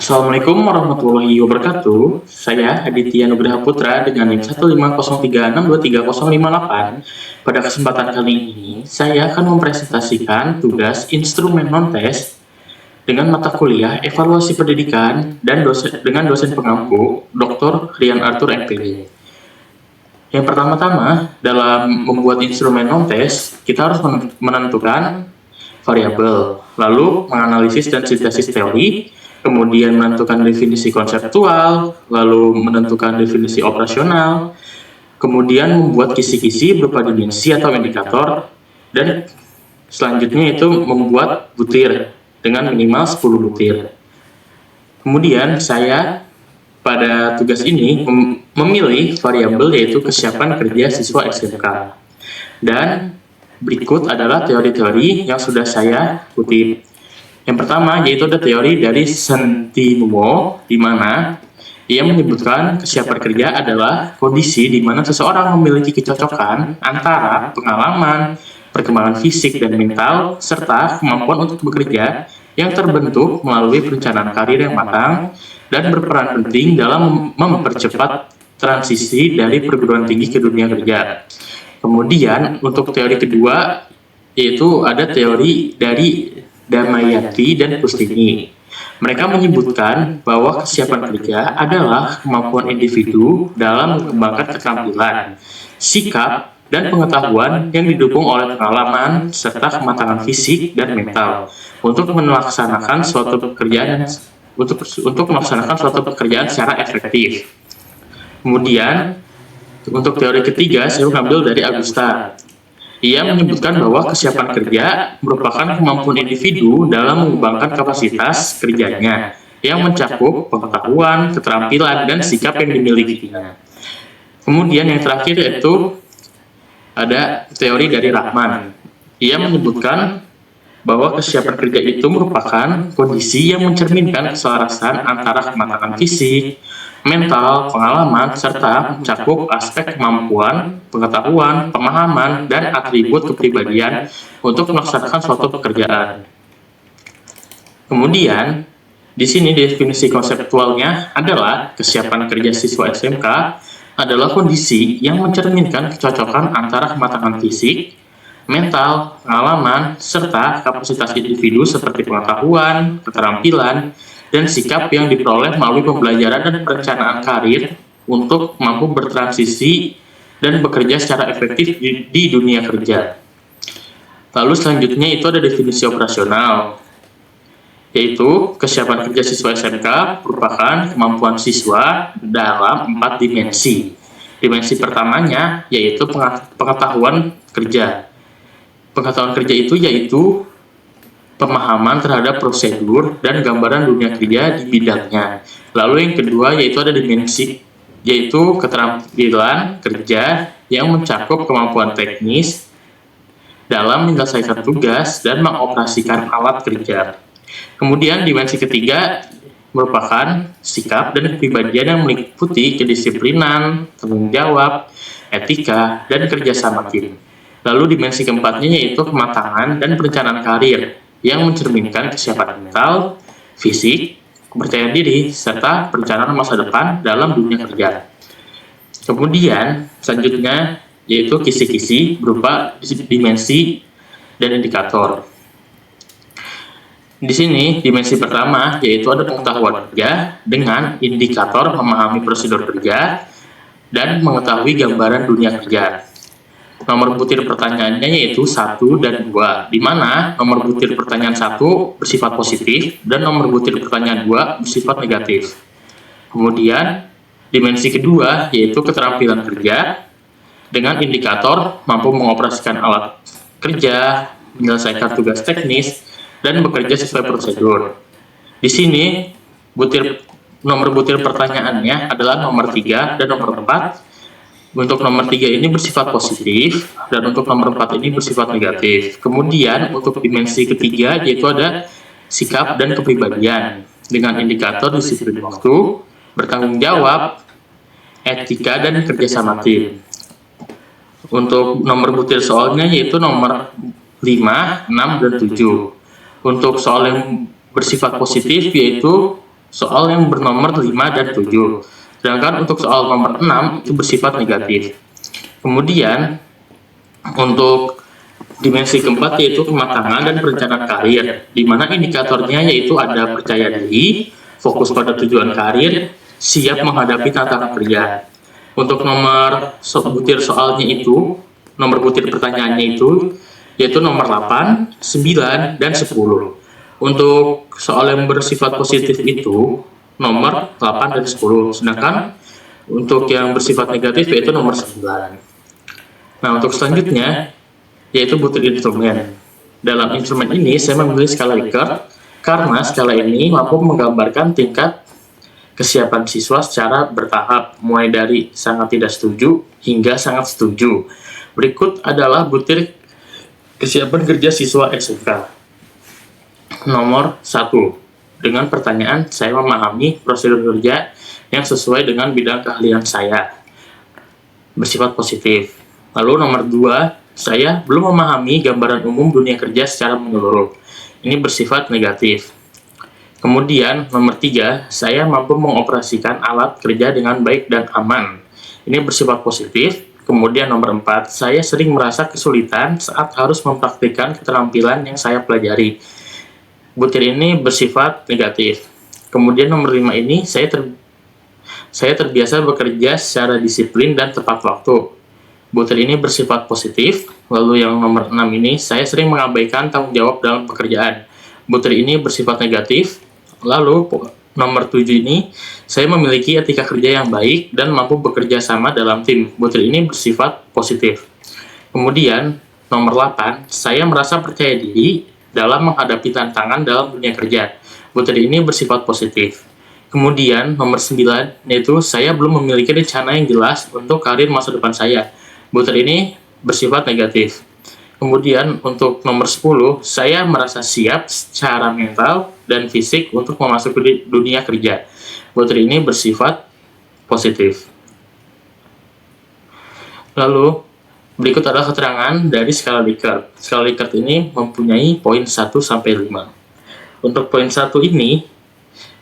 Assalamualaikum warahmatullahi wabarakatuh. Saya Aditya Nugraha Putra dengan NIM 15036230058. Pada kesempatan kali ini, saya akan mempresentasikan tugas instrumen non-tes dengan mata kuliah Evaluasi Pendidikan dan dengan dosen pengampu Dr. Rian Arthur MPD. Yang pertama-tama, dalam membuat instrumen non-tes, kita harus menentukan variabel, lalu menganalisis dan sintesis teori, kemudian menentukan definisi konseptual, lalu menentukan definisi operasional, kemudian membuat kisi-kisi berupa dimensi atau indikator, dan selanjutnya itu membuat butir dengan minimal 10 butir. Kemudian saya pada tugas ini memilih variabel yaitu kesiapan kerja siswa SMK. Dan berikut adalah teori-teori yang sudah saya kutip. Yang pertama yaitu ada teori dari Sentinuo, di mana ia menyebutkan kesiapan kerja adalah kondisi di mana seseorang memiliki kecocokan antara pengalaman, perkembangan fisik dan mental, serta kemampuan untuk bekerja yang terbentuk melalui perencanaan karir yang matang dan berperan penting dalam mempercepat transisi dari perguruan tinggi ke dunia kerja. Kemudian untuk teori kedua yaitu ada teori dari Damayanti dan Kustini. Mereka menyebutkan bahwa kesiapan kerja adalah kemampuan individu dalam mengembangkan keterampilan, sikap, dan pengetahuan yang didukung oleh pengalaman serta kematangan fisik dan mental untuk melaksanakan suatu pekerjaan secara efektif. Kemudian untuk teori ketiga saya mengambil dari Augusta. Ia menyebutkan bahwa kesiapan kerja merupakan kemampuan individu dalam mengembangkan kapasitas kerjanya yang mencakup pengetahuan, keterampilan, dan sikap yang dimilikinya. Kemudian yang terakhir yaitu ada teori dari Rahman. Ia menyebutkan bahwa kesiapan kerja itu merupakan kondisi yang mencerminkan keselarasan antara kematangan fisik, mental, pengalaman, serta mencakup aspek kemampuan, pengetahuan, pemahaman, dan atribut kepribadian untuk melaksanakan suatu pekerjaan. Kemudian, di sini definisi konseptualnya adalah kesiapan kerja siswa SMK adalah kondisi yang mencerminkan kecocokan antara kematangan fisik, mental, pengalaman, serta kapasitas individu seperti pengetahuan, keterampilan, dan sikap yang diperoleh melalui pembelajaran dan perencanaan karir untuk mampu bertransisi dan bekerja secara efektif di dunia kerja. Lalu selanjutnya itu ada definisi operasional, yaitu kesiapan kerja siswa SMK merupakan kemampuan siswa dalam 4 dimensi. Dimensi pertamanya yaitu pengetahuan kerja. Pengetahuan kerja itu yaitu pemahaman terhadap prosedur dan gambaran dunia kerja di bidangnya. Lalu yang kedua yaitu ada dimensi, yaitu keterampilan kerja yang mencakup kemampuan teknis dalam menyelesaikan tugas dan mengoperasikan alat kerja. Kemudian dimensi ketiga merupakan sikap dan kepribadian yang meliputi kedisiplinan, tanggung jawab, etika, dan kerjasama tim. Lalu dimensi keempatnya yaitu kematangan dan perencanaan karir yang mencerminkan kesiapan mental, fisik, kepercayaan diri, serta perencanaan masa depan dalam dunia kerja. Kemudian selanjutnya yaitu kisi-kisi berupa dimensi dan indikator. Di sini dimensi pertama yaitu ada pengetahuan kerja dengan indikator memahami prosedur kerja dan mengetahui gambaran dunia kerja. Nomor butir pertanyaannya yaitu 1 dan 2, di mana nomor butir pertanyaan 1 bersifat positif dan nomor butir pertanyaan 2 bersifat negatif. Kemudian, dimensi kedua yaitu keterampilan kerja dengan indikator mampu mengoperasikan alat kerja, menyelesaikan tugas teknis, dan bekerja sesuai prosedur. Di sini, nomor butir pertanyaannya adalah nomor 3 dan nomor 4. Untuk nomor 3 ini bersifat positif, dan untuk nomor 4 ini bersifat negatif. Kemudian, untuk dimensi ketiga, yaitu ada sikap dan kepribadian, dengan indikator disiplin waktu, bertanggung jawab, etika, dan kerjasama tim. Untuk nomor butir soalnya, yaitu nomor 5, 6, dan 7. Untuk soal yang bersifat positif, yaitu soal yang bernomor 5 dan 7. Sedangkan untuk soal nomor 6 itu bersifat negatif. Kemudian untuk dimensi keempat yaitu kematangan dan perencanaan karir, di mana indikatornya yaitu ada percaya diri, fokus pada tujuan karir, siap menghadapi tantangan kerja. Untuk butir soalnya itu, nomor butir pertanyaannya itu, yaitu nomor 8, 9, dan 10. Untuk soal yang bersifat positif itu, nomor 8 dan 10. Sedangkan untuk yang bersifat negatif yaitu nomor 9. Nah, untuk selanjutnya, yaitu butir instrumen. Dalam instrumen ini, saya memilih skala Likert, karena skala ini mampu menggambarkan tingkat kesiapan siswa secara bertahap, mulai dari sangat tidak setuju hingga sangat setuju. Berikut adalah butir kesiapan kerja siswa SMK. Nomor 1. Dengan pertanyaan, saya memahami prosedur kerja yang sesuai dengan bidang keahlian saya. Bersifat positif. Lalu nomor 2, saya belum memahami gambaran umum dunia kerja secara menyeluruh. Ini bersifat negatif. Kemudian nomor 3, saya mampu mengoperasikan alat kerja dengan baik dan aman. Ini bersifat positif. Kemudian nomor 4, saya sering merasa kesulitan saat harus mempraktikkan keterampilan yang saya pelajari. Butir ini bersifat negatif. Kemudian nomor 5 ini, saya terbiasa bekerja secara disiplin dan tepat waktu. Butir ini bersifat positif. Lalu yang nomor 6 ini, saya sering mengabaikan tanggung jawab dalam pekerjaan. Butir ini bersifat negatif. Lalu nomor 7 ini, saya memiliki etika kerja yang baik dan mampu bekerja sama dalam tim. Butir ini bersifat positif. Kemudian nomor 8, saya merasa percaya diri dalam menghadapi tantangan dalam dunia kerja. Butir ini bersifat positif. Kemudian nomor 9, yaitu saya belum memiliki rencana yang jelas untuk karir masa depan saya. Butir ini bersifat negatif. Kemudian untuk nomor 10, saya merasa siap secara mental dan fisik untuk memasuki dunia kerja. Butir ini bersifat positif. Lalu, berikut adalah keterangan dari skala Likert. Skala Likert ini mempunyai poin 1 sampai 5. Untuk poin 1 ini,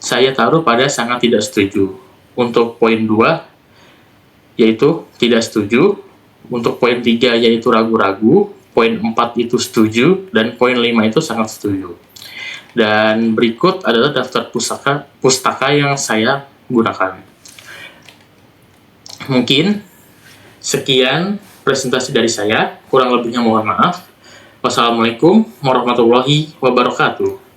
saya taruh pada sangat tidak setuju. Untuk poin 2, yaitu tidak setuju. Untuk poin 3, yaitu ragu-ragu. Poin 4 itu setuju. Dan poin 5 itu sangat setuju. Dan berikut adalah daftar pustaka yang saya gunakan. Mungkin sekian presentasi dari saya, kurang lebihnya mohon maaf. Wassalamualaikum warahmatullahi wabarakatuh.